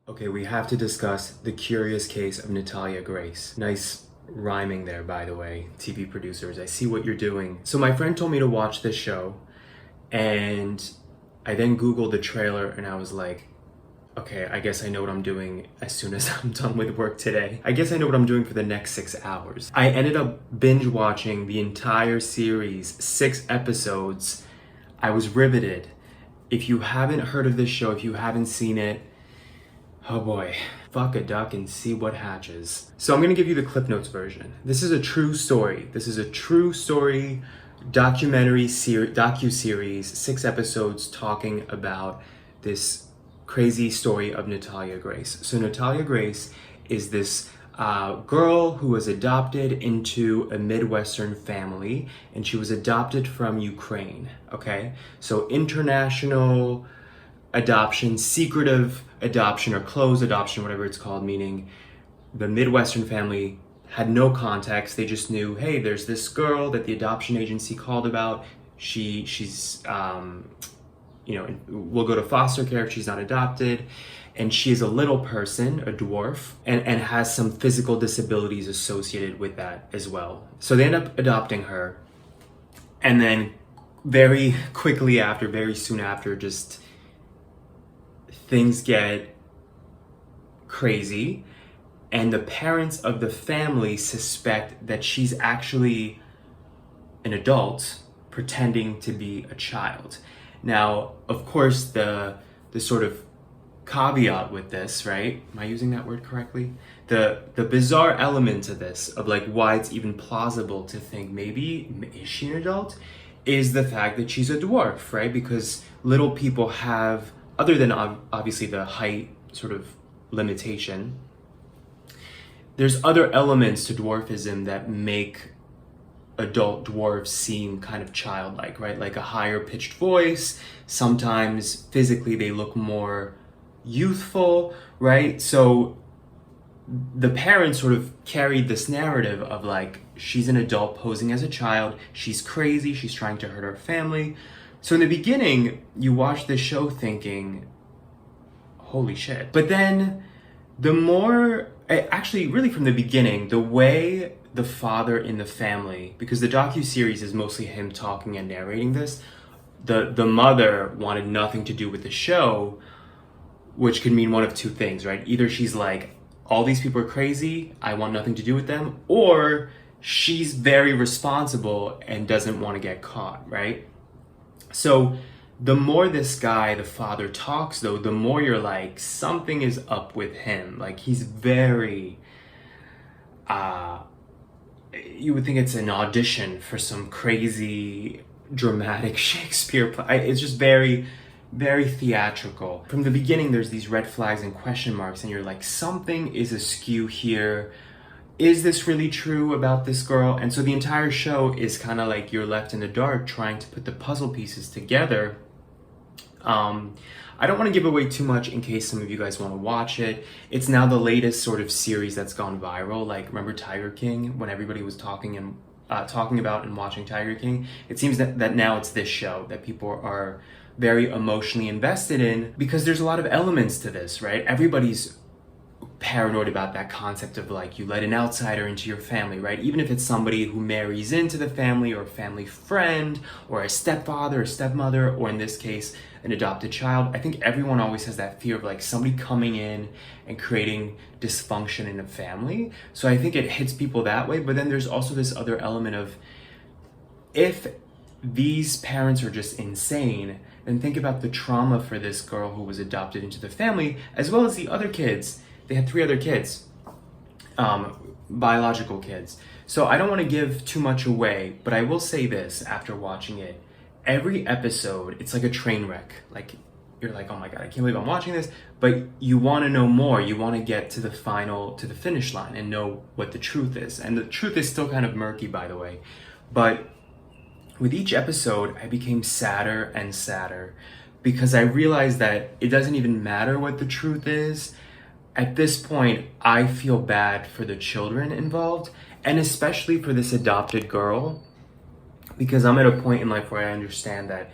Okay, we have to discuss the curious case of Natalia Grace. Nice rhyming there, by the way, TV producers. I see what you're doing. So my friend told me to watch this show, and I then Googled the trailer, and I was like, okay, I guess I know what I'm doing as soon as I'm done with work today. I guess I know what I'm doing for the next 6 hours. I ended up binge watching the entire series, 6 episodes. I was riveted. If you haven't heard of this show, if you haven't seen it, oh boy, fuck a duck and see what hatches. So I'm gonna give you the Clip Notes version. This is a true story. This is a true story docu-series, 6 episodes talking about this crazy story of Natalia Grace. So Natalia Grace is this girl who was adopted into a Midwestern family, and she was adopted from Ukraine, okay? So international adoption, secretive adoption, or closed adoption, whatever it's called, meaning the Midwestern family had no context. They just knew, hey, there's this girl that the adoption agency called about. She's will go to foster care if she's not adopted. And she is a little person, a dwarf, and has some physical disabilities associated with that as well. So they end up adopting her. And then very quickly after, very soon after, just things get crazy. And the parents of the family suspect that she's actually an adult pretending to be a child. Now, of course, the sort of caveat with this, right? Am I using that word correctly? The bizarre element to this, of like why it's even plausible to think maybe is she an adult, is the fact that she's a dwarf, right? Because little people have, other than obviously the height sort of limitation, there's other elements to dwarfism that make adult dwarves seem kind of childlike, right? Like a higher pitched voice. Sometimes physically they look more youthful, right? So the parents sort of carried this narrative of like, she's an adult posing as a child, she's crazy, she's trying to hurt our family. So in the beginning, you watch this show thinking, holy shit. But then the more, actually really from the beginning, the way the father in the family, because the docu-series is mostly him talking and narrating this, the mother wanted nothing to do with the show, which could mean one of two things, right? Either she's like, all these people are crazy, I want nothing to do with them, or she's very responsible and doesn't want to get caught, right? So the more this guy, the father, talks though, the more you're like, something is up with him. Like he's very, you would think it's an audition for some crazy dramatic Shakespeare play. It's just very, very theatrical. From the beginning, there's these red flags and question marks, and you're like, something is askew here. Is this really true about this girl? And so the entire show is kind of like you're left in the dark trying to put the puzzle pieces together. I don't want to give away too much in case some of you guys want to watch it. It's now the latest sort of series that's gone viral. Like, remember Tiger King, when everybody was talking about and watching Tiger King? It seems that now it's this show that people are very emotionally invested in, because there's a lot of elements to this, right? Everybody's paranoid about that concept of like, you let an outsider into your family, right? Even if it's somebody who marries into the family, or a family friend, or a stepfather or stepmother, or in this case, an adopted child. I think everyone always has that fear of like somebody coming in and creating dysfunction in a family. So I think it hits people that way. But then there's also this other element of, if these parents are just insane, then think about the trauma for this girl who was adopted into the family, as well as the other kids. They had 3 other kids, biological kids. So I don't want to give too much away, but I will say this after watching it. Every episode, it's like a train wreck. Like, you're like, oh my God, I can't believe I'm watching this. But you want to know more. You want to get to the finish line and know what the truth is. And the truth is still kind of murky, by the way. But with each episode, I became sadder and sadder, because I realized that it doesn't even matter what the truth is. At this point, I feel bad for the children involved, and especially for this adopted girl, because I'm at a point in life where I understand that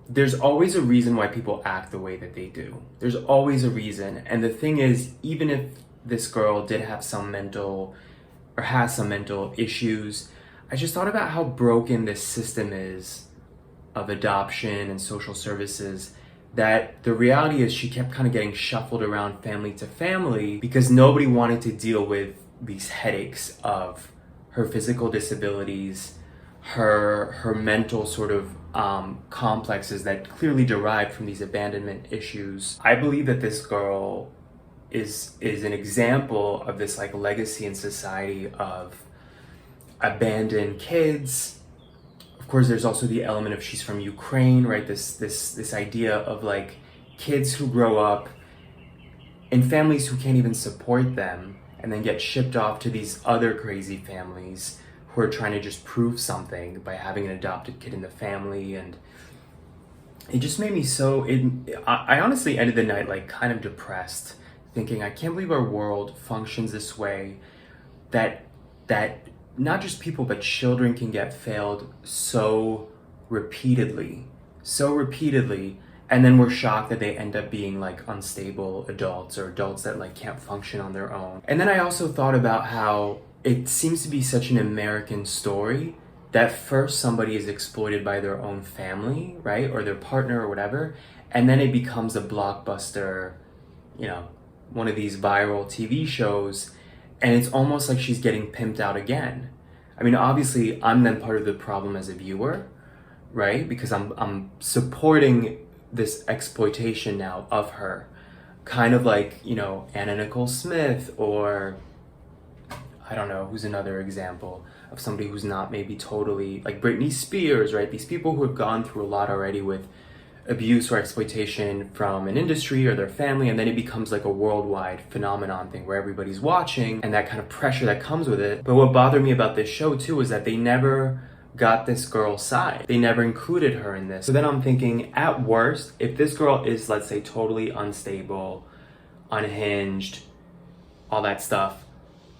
there's always a reason why people act the way that they do. There's always a reason. And the thing is, even if this girl did have some mental or has some mental issues, I just thought about how broken this system is of adoption and social services, that the reality is she kept kind of getting shuffled around family to family because nobody wanted to deal with these headaches of her physical disabilities, her mental sort of complexes that clearly derived from these abandonment issues. I believe that this girl is an example of this like legacy in society of abandoned kids. Of course, there's also the element of she's from Ukraine, right? This idea of like kids who grow up in families who can't even support them and then get shipped off to these other crazy families who are trying to just prove something by having an adopted kid in the family. And it just made me so, I honestly ended the night like kind of depressed, thinking, I can't believe our world functions this way, that not just people but children can get failed so repeatedly, and then we're shocked that they end up being like unstable adults or adults that like can't function on their own. And then I also thought about how it seems to be such an American story that first somebody is exploited by their own family, right? Or their partner or whatever. And then it becomes a blockbuster, you know, one of these viral TV shows. And it's almost like she's getting pimped out again. I mean, obviously I'm then part of the problem as a viewer, right? Because I'm supporting this exploitation now of her. Kind of like, you know, Anna Nicole Smith, or I don't know, who's another example of somebody who's not maybe totally, like Britney Spears, right? These people who have gone through a lot already with abuse or exploitation from an industry or their family, and then it becomes like a worldwide phenomenon thing where everybody's watching and that kind of pressure that comes with it. But what bothered me about this show too is that they never got this girl's side. They never included her in this. So then I'm thinking, at worst, if this girl is, let's say, totally unstable, unhinged, all that stuff,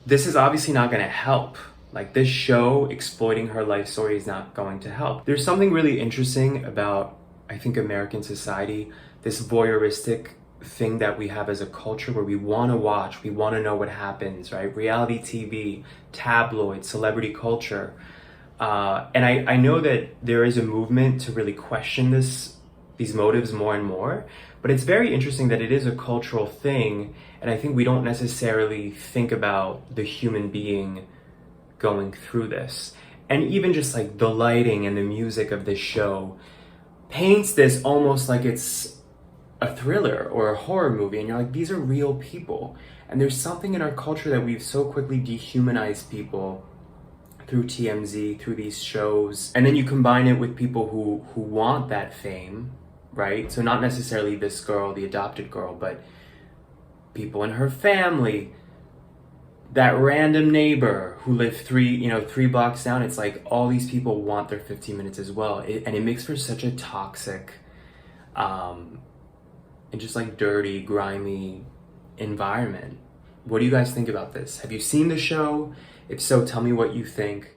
this is obviously not going to help. Like, this show exploiting her life story is not going to help. There's something really interesting about, I think, American society, this voyeuristic thing that we have as a culture where we want to watch, we want to know what happens, right? Reality TV, tabloid, celebrity culture. And I know that there is a movement to really question these motives more and more, but it's very interesting that it is a cultural thing, and I think we don't necessarily think about the human being going through this. And even just like the lighting and the music of this show paints this almost like it's a thriller or a horror movie, and you're like, these are real people. And there's something in our culture that we've so quickly dehumanized people through TMZ, through these shows, and then you combine it with people who want that fame, right? So not necessarily this girl, the adopted girl, but people in her family, that random neighbor who lived three blocks down. It's like all these people want their 15 minutes as well, and it makes for such a toxic and just like dirty, grimy environment. What do you guys think about this? Have you seen the show? If so, tell me what you think.